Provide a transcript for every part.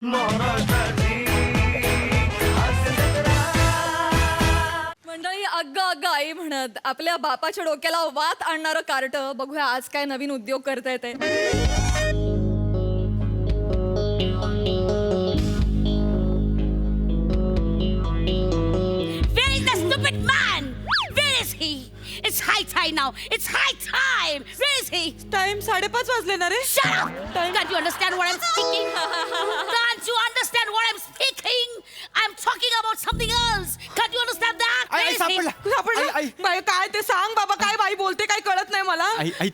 मंडळी अग्ग अग्ग आई म्हणत आपल्या बापाच्या डोक्याला वात आणणारं कार्ट बघूया आज काय नवीन उद्योग करता येते. Where is the stupid man? Where is he? It's high time now. It's high time. Where is he? Time 5:30 वाजले ना रे. Shut up! Can't you understand what I'm speaking? Can't you understand what I'm speaking? I'm talking about something else. Can't you understand that? Where is he? सापडलं? बाई, काय ते सांग बाबा, काय बाई बोलते काय कळत नाही मला.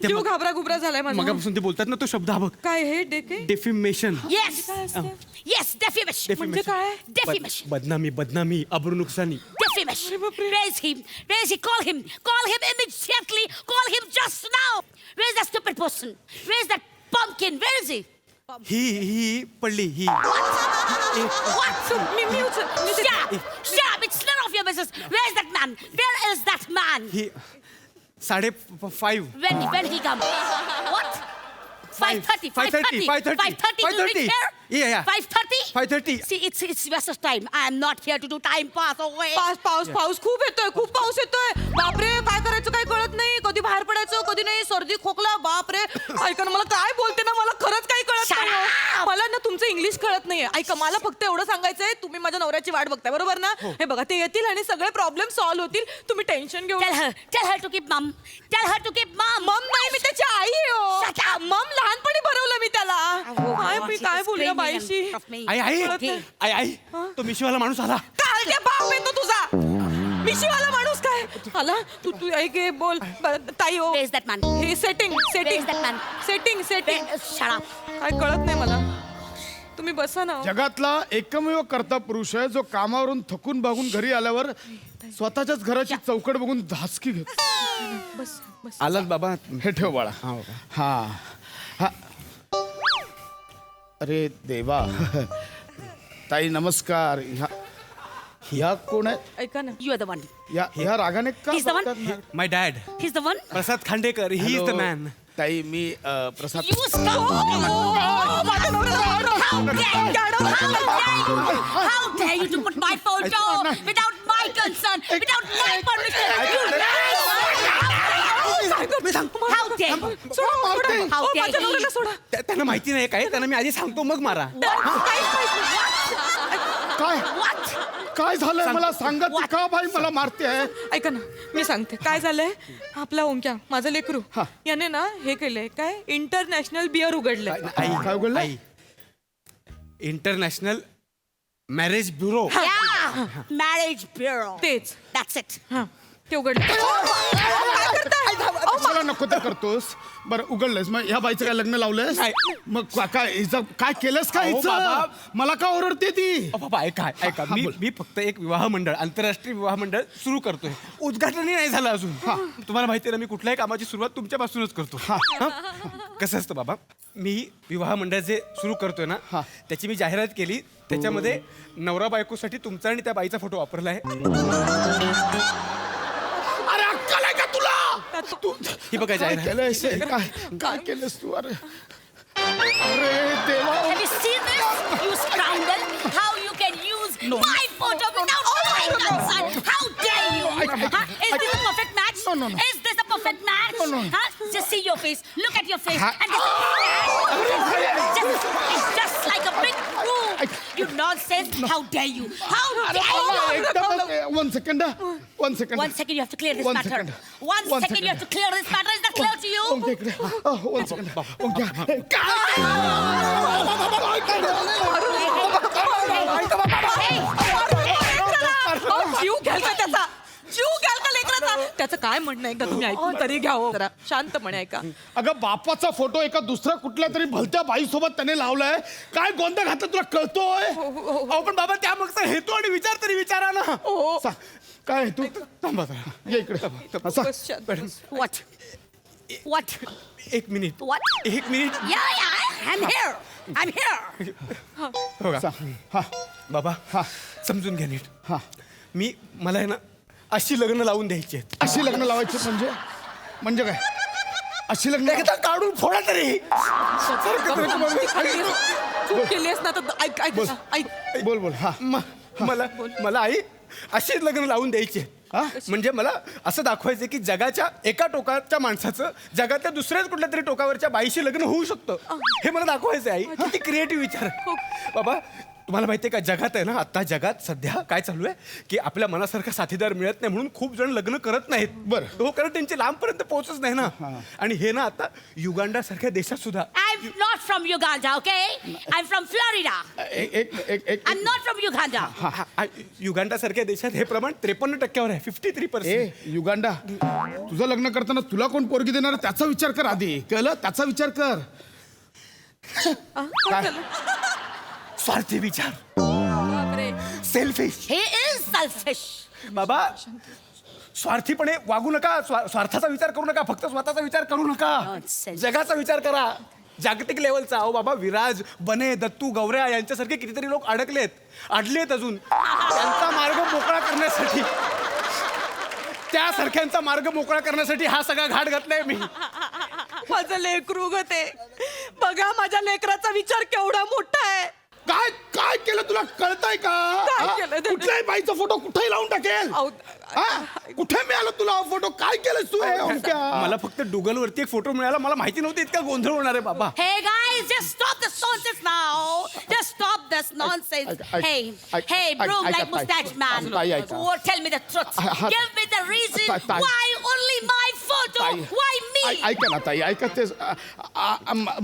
जीव घाबरा घुबरा झालाय माझा. मगापासून ते बोलतात ना तो शब्द हा बघ. काय हे डेके? डेफिमेशन. Yes. Yes, defamation. म्हणजे काय? Defamation. बदनामी बदनामी अब्रू नुकसानी. Defamation. Where is he? Where is he? Call him. Call him immediately. Call him just now. Where is that stupid person? Where is that pumpkin? Where is he? ही पडली ही. What? मी उचल. Shut up! Shut up! It's none of your business. Where is that man? Where is that man? He 5:30. When he come? What? 5:30. 5:30. 5:30. Do you reach here? Yeah. 5:30. 5:30. See, it's waste of time. I am not here to do time pass away. पाऊस खूप येतोय, खूप पाऊस येतोय. बापरे, काय करायचं काय कळत नाही. कधी बाहेर पडायचं कधी नाही. सर्दी खोकला बापरे. ऐका ना, मला काय बोलते ना, मला खरंच काही कळत Shut नाही. up! मला ना तुमचं इंग्लिश कळत नाहीये. ऐका, मला फक्त एवढं सांगायचंय, तुम्ही माझ्या नवऱ्याची वाट बघताय बरोबर ना. हे बघा, ते येतील आणि सगळे प्रॉब्लेम सॉल्व्ह होतील. तुम्ही टेन्शन घेऊ Tell her to keep mum. Tell her to keep mum. मम नाही, मी त्याची आई Shut आहे. up! मम लहानपणी भरवलं मी त्याला. काय मी काय बोलूया बाईशी. आई आई कळत नाही. आई आई तो मिशीवाला माणूस आला. काय ते बाप आहे तो तुझा. मिशीवाला माणूस काय आला. तू ऐक हे बोल ताई हो. Where is that man? हे setting Where is that man? Setting Shut up. काय कळत नाही मला. तुम्ही बसा ना. जगातला एकमेव कर्ता पुरुष आहे जो कामावरून थकून भागून घरी आल्यावर स्वतःच्याच घराची चौकट बघून धासकी घेतो. बस बस. आलात बाबा. हे ठेव बाळा. हा हा. अरे देवा. ताई नमस्कार. ह्या कोण आहे? ऐका ना. You are the one. ह्या रागाने का He's the one. बघतात? My dad He's the one. Prasad Khandekar he is the hello. Man. ताई मी प्रसाद. You stop. माझ्या नवऱ्याला How dare you? How dare you to put my photo without my consent, without my permission? You How dare you? Soda, soda. How O, dare माझ्या he? नवऱ्याला सोडा. त्यांना माहिती नाही काय. त्यांना मी आधी सांगतो मग मारा. काहीच माहित नाही. काय What? काय झालंय मला सांगा. ती का बाई मला मारते आहे? ऐका ना, मी सांगते काय झालंय. आपला ओंक्या माझं लेकरू याने ना हे केलंय काय इंटरनॅशनल बिअर उघडलंय. काय उघडलं? आई international marriage bureau. Yeah. Marriage bureau. तेच. That's it. हा ते उघडलं. काय करताय? मला नको ते करतोस. बरं उघडलंस मग ह्या बाईचं काय लग्न लावलंयस? नाही. मग काय हिचं काय केलंस का अहो, हिचं? बाबा. मला का ओरडते ती? बाबा ऐका ऐका हा, मी बोल. मी फक्त एक विवाह मंडळ आंतरराष्ट्रीय विवाह मंडळ सुरू करतोय. उद्घाटनही नाही झालं अजून. तुम्हाला माहिती आहे ना मी कुठल्याही कामाची सुरुवात तुमच्यापासूनच करतो. कसं असतं बाबा मी विवाह मंडळ जे सुरू करतोय ना त्याची मी जाहिरात केली. त्याच्यामध्ये नवरा बायकोसाठी तुमचा आणि त्या बाईचा फोटो वापरला आहे. अरे अक्कल आहे का तुला? ही बघा काय जाहिरात. केलंयस हे? काय केलंस तू? अरे अरे देवा. Have you seen this? You scoundrel! How you can use my photo without my consent? How dare you? Huh? Is this a perfect match? No. Is this a perfect match? No. Huh? Just see your face. Look at your face. Ha- And it's just like a big room. You nonsense! How dare you? How dare you? एकदम 1 second. 1 second. 1 second, you have to clear this One matter. second. 1 One second, you have to clear this matter. Is that clear to you? Okay इकडे. 1 second. जीव घ्याल का त्याचा. जीव घ्याल का लेकराचा. त्याचं काय म्हणणं आहे एकदा तुम्ही ऐकून तरी घ्या हो. जरा शांतपणे ऐका. अगं बापाचा फोटो एका दुसऱ्या कुठल्या तरी भलत्या बाई सोबत त्याने लावलाय. काय गोंधळ घातला तुला कळतोय? अहो पण बाबा त्यामागचा हेतू आणि विचार तरी विचारा ना. सांग, काय आहे तू? थांबा जरा. ये इकडे. असं. बस शांत. What? What? एक मिनिट. What? एक minute. Yeah, I'm here. I'm here. बघा सांग. हा बाबा हा समजून घ्या नीट. हा. मला आहे ना अशी लग्न लावून द्यायची आहेत. अशी लग्न लावायची म्हणजे काय? अशी लग्न एकदा काढून फोडा तरी. चूक केलीस ना तर ऐक ऐक ऐक बोल बोल हा मला आई अशीच लग्न लावून द्यायची हा? म्हणजे मला असं दाखवायचं की जगाच्या एका टोकाच्या माणसाचं जगातल्या दुसऱ्याच कुठल्या तरी टोकावरच्या बाईशी लग्न होऊ शकतं हे मला दाखवायचं आहे आई किती क्रिएटिव्ह विचार आहे. बाबा तुम्हाला माहितीये का जगात आहे ना आता जगात सध्या काय चालू आहे की आपल्या मनासारखा साथीदार मिळत नाही म्हणून खूप जण लग्न करत नाहीत. बरं. हो कारण त्यांची लांबपर्यंत पोहोचच नाही ना. आणि हे ना आता युगांडा सारख्या देशात सुद्धा I'm not from Uganda, okay? I'm from Florida. एक I'm not from Uganda. Uganda सारख्या देशात हे प्रमाण 53% आहे 53%. युगांडा तुझं लग्न करताना तुला कोण पोरगी देणार त्याचा विचार कर आधी कळलं त्याचा विचार कर. काय? स्वार्थी विचार बापरे. सेल्फिश. He is selfish. बाबा स्वार्थीपणे वागू नका स्वार्थाचा विचार करू नका फक्त स्वतःचा विचार करू नका Nonsense. जगाचा विचार करा जागतिक लेवलचा. अहो बाबा विराज बने दत्तू गौऱ्या यांच्यासारखे कितीतरी लोक अडलेत अजून त्यांचा मार्ग मोकळा करण्यासाठी त्यासारख्यांचा मार्ग मोकळा करण्यासाठी हा सगळा घाट घातलाय मी. माझं लेकरू ग ते बघा माझ्या लेकराचा विचार केवढा मोठा आहे. काय काय केलं तुला कळतंय का काय हा? केलं त्याने? कुठल्याही बाईचा फोटो कुठेही लावून टाकेल अहो, हा? कुठे मिळाला तुला हा फोटो काय केलंस तू हे ओंक्या? मला फक्त Google वरती एक फोटो मिळाला मला माहिती नव्हती इतका गोंधळ होणार आहे बाबा. Hey guys, just stop this nonsense now. Just stop this nonsense. Hey, broom like mustache man. Tell me the truth. Give me the reason why only my photo. Why me? ऐका ना ताई ऐका ते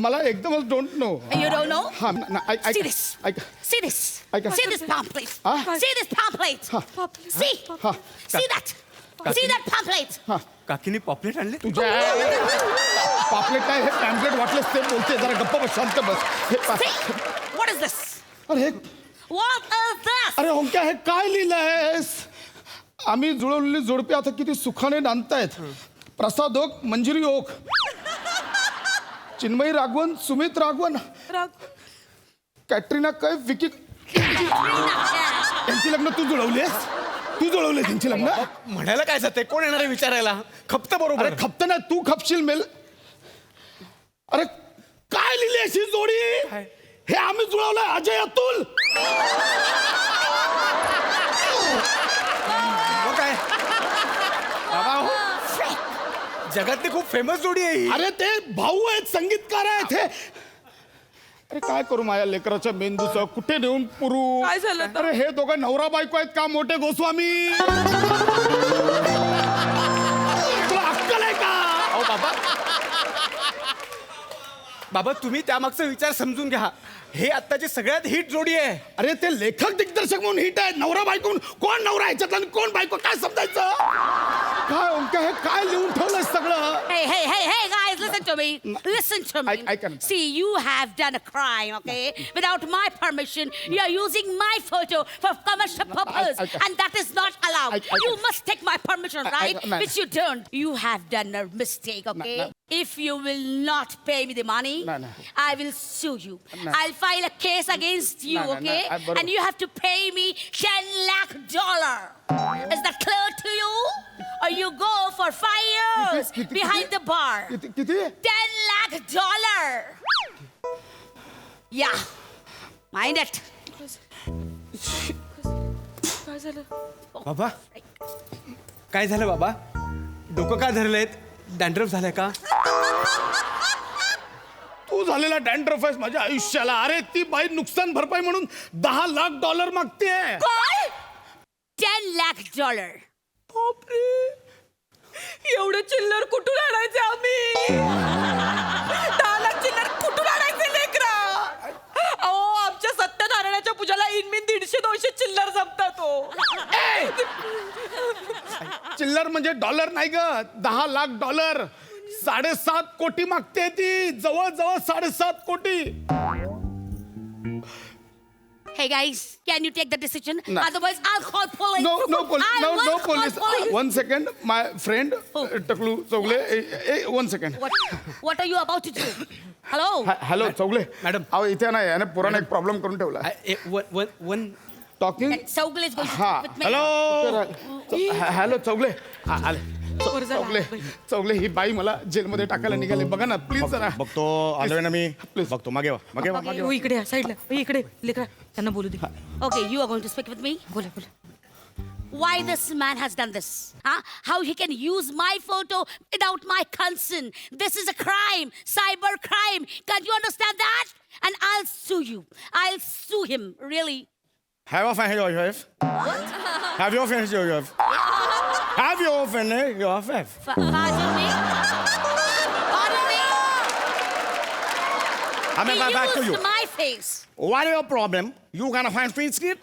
मला एकदमच don't know. You don't know? हा See this. See this. See this pamphlet. See this pamphlet. See. See that. See that pamphlet. काकीने पॉपलेट आणले तुझ्या पापलेट काय हे पॅम्पलेट वाटलेस ते बोलते जरा गप्प बस शांत बस हे See. What is this? अरे What is this? अरे ओंक्या हे काय लिहिलंयस आम्ही जुळवलेली जोडपी आता किती सुखाने नांदतायत. प्रसाद ओक मंजिरी ओक चिन्मयी राघवन सुमित राघवन कॅटरीना कैफ विकी यांची लग्न तू जुळवले त्यांची लग्न. म्हणायला काय जाते कोण येणार आहे विचारायला खपत बरोबर अरे खपत नाही तू खपशील मेल. अरे काय लिहिली अशी जोडी हे आम्ही जुळवलंय अजय अतुल. मग काय बाबा हो जगातली खूप फेमस जोडी आहे ही. अरे ते भाऊ आहेत संगीतकार आहेत हे. अरे काय करू माझ्या लेकराच्या मेंदूचं कुठे नेऊन पुरू. काय झालं तर? अरे हे दोघं नवरा बायको आहेत का मोठे गोस्वामी. तुला अक्कल आहे का. अहो बाबा बाबा तुम्ही त्यामागचा विचार समजून घ्या हे आत्ताची सगळ्यात हिट जोडी आहे. अरे ते लेखक दिग्दर्शक म्हणून हिट आहे नवरा बायको कोण नवरा ह्याच्यातला आणि कोण बायको काय समजायचं. काय ओंक्या हे काय लिहून ठेवलंय सगळं. Hey, guys, listen to me. Listen to me. I can- See, you have done a crime, okay? Without my permission, you are using my photo for commercial purpose, and that is not allowed. You must take my permission, right? no. Which you don't. You have done a mistake, okay? No. If you will not pay me the money, No. I will sue you. No. I'll file a case against you, No. okay? बरोबर. And you have to pay me $10 lakh. Is that clear to you? Or you go for 5 years किती- behind the bar. किती $10 lakh. Yeah. Mind it. काय झालं बाबा काय झालं बाबा डोकं का धरलेत डॅन्ड्रफ झालाय का. तू झालेला डॅन्ड्रफ आहेस माझ्या आयुष्याला. अरे ती बाई नुकसान भरपाई म्हणून $10 लाख मागते. काय? $10 lakh. एवढे चिल्लर कुठून आणायचे आम्ही 10 लाख चिल्लर कुठून आणायचे लेकरा. अहो आमच्या सत्यनारायणाच्या पूजाला इनमिन 150-200 चिल्लर जमतात हो. चिल्लर म्हणजे डॉलर नाही ग $10 लाख 7.5 कोटी मागते ती जवळ 7.5 कोटी. Hey guys, can you take the decision? No. Otherwise, I'll call police. No police. I No will police. call police. 1 second, my friend, टकलू Chougule. 1 second. What are you about to do? Hello? Hello Chougule madam. अहो इथे नाही याने पुराणा एक problem करून ठेवला. One talking That Saugal is going हा with me. Hello hello Chougule आले चौगले ही बाई मला जेलमध्ये टाकायला निघाले बघा ना प्लीज जरा. बघतो आलोय ना मी Please. बघतो मागे वा मागे वा मागे वा. इकडे साईडला इकडे लेकरा त्यांना बोलू दे. Okay, you are going to speak with me? बोला बोला. Why this man has done this? Huh? How he can use my photo without my consent? This is a crime, cyber crime. Can't you understand that? And I'll sue you. I'll sue him, really. Have you offended your wife? Have you offended your wife? Have you offended your wife? Pardon me? Pardon me? I'm He back to you. used my face. What is your problem? You gonna find street skid?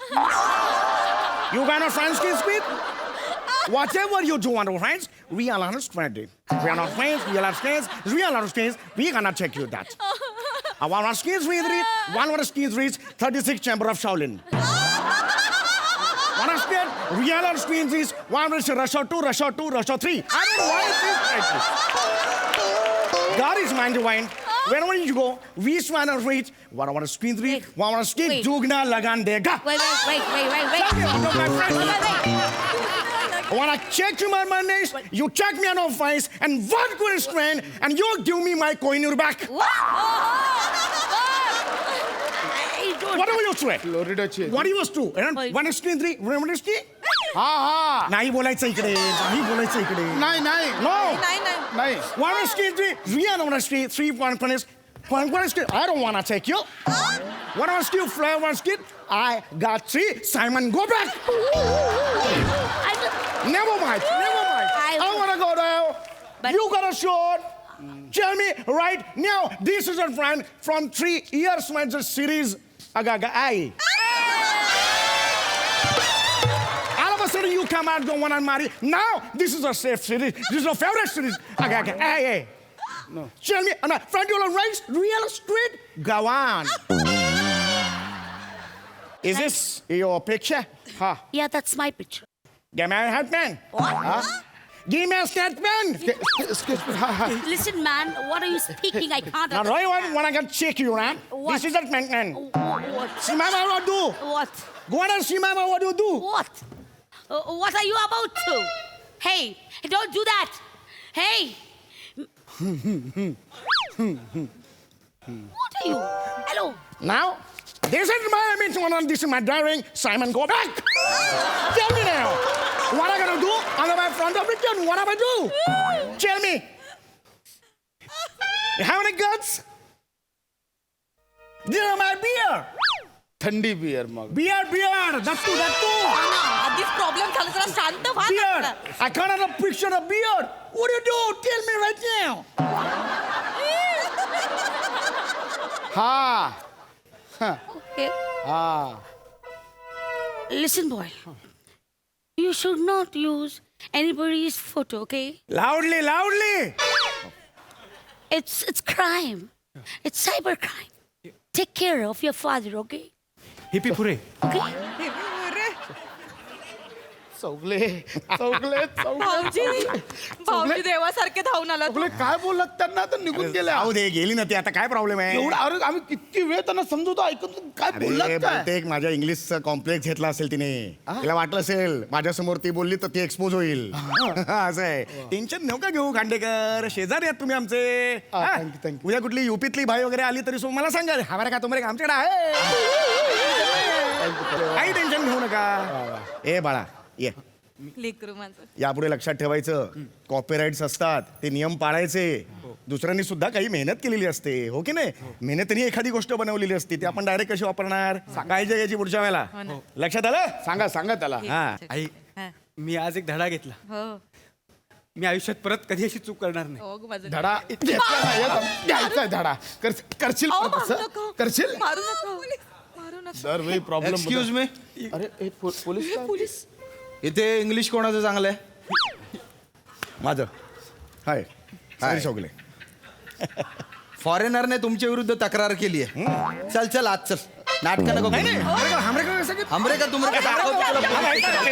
You gonna find street skid? Whatever you do on our friends, we are not stranded. We are not friends, we are not friends, we are not friends, we gonna check you that. I want our skis read, one of skis reads 36 Chamber of Shaolin. One of skid, real or skis reads, one is Russia 2, Russia 2, Russia 3. I don't know why it is like this. God is mind divine. Wherever you go, we swan or reach, one of our skis read, one of our skis Wait. dugna lagan dega. Wait. My friend. When I check you my money, you check me on our face, and what good is friend, and you give me my coin in your back. Whatever you say. फ्लोरिडाची What you was to? One screen three, remember this key? हा हा नाही बोलायचं इकडे, नाही बोलायचं इकडे. नाही नाही No. नाही नाही. नाही One screen three, real on screen three, one punish. One screen, I don't wanna take you. One screen, fly one screen. I got three. Simon, go back. Never mind. I wanna go there. But- You got a shot. Tell me right now. This is a friend from 3 years when the series Agaga I. All of a sudden you come out, don't wanna marry. Now this is a safe series. This is a favorite series. Agaga I. No. Tell me, and friend you are raised real street. Go on. Is this your picture? हा Yeah, that's my picture. Give me a statement. What? Give me a statement. हा हा Listen, man, what are you speaking? I can't Now, understand. Roy, when I can check you, man. What? This is a man. What? See, mama, what do? What? Go on and see, mama, what do you do? What? What are you about to? Hey, don't do that. Hey. What are you? Hello. Now, this is my image, and this is my diary. Simon, go back. Tell me now. What am I gonna do? I'm in front of it, and what am I do? Tell me. You have any guts? This is my beer. थंडी beer मग Beer. That's two. आधीच problem झाला जरा शांत व्हा ना. Beer. I can't have a picture of beer. What do you do? Tell me right now. हा Okay. हा Listen, boy. You should not use anybody's photo, okay? Loudly. It's crime. It's cyber crime. Take care of your father, okay? हिपी पुरे. Okay? Chougale Chougale भाऊजी भाऊजी देवासारखे धावून आला चौगले काय बोललात त्यांना तर निघून गेल्या जाऊ दे गेली ना ती आता काय प्रॉब्लेम आहे एवढं अरे आम्ही किती वेळ त्यांना समजवतो ऐकून काय बोललात अरे, काय बहुतेक माझ्या इंग्लिशचा कॉम्प्लेक्स घेतला असेल तिने तिला वाटलं असेल माझ्यासमोर ती बोलली तर ती एक्सपोज होईल असं आहे टेन्शन नका घेऊ खांडेकर शेजारी आहेत तुम्ही आमचे हा, हा? thank you, thank you. उद्या कुठली युपीतली भाई वगैरे आली तरी मला सांगा हमारे का तुम्हाला आमच्याकडे आहे काही टेन्शन घेऊ नका ए बाळा ये लेकरू माझं. यापुढे लक्षात ठेवायचं कॉपीराईट्स असतात ते नियम पाळायचे दुसऱ्यांनी सुद्धा काही मेहनत केलेली असते हो की नाही मेहनतीने एखादी गोष्ट बनवलेली असते ती आपण डायरेक्ट कशी वापरणार काळजी घ्यायची पुढच्या वेळेला लक्षात आलं सांगा त्याला हा आई हा. मी आज एक धडा घेतला हो मी आयुष्यात परत कधी अशी चूक करणार नाही हो ग माझं. धडा घ्यायचा धडा करशील अहो, परत मारू असं? नका. करशील मारू नका मारू नका. दरवेळी प्रॉब्लेम एक्सक्यूज मी अरे हे पोलीस काय? पोलीस इथे इंग्लिश कोणाचं चांगलं आहे माझं हाय हाय. शोकले फॉरेनरने तुमच्या विरुद्ध तक्रार केली आहे चल आज चल नाटक नको करू. हमरे का तुमरे का दाखवतो तुला.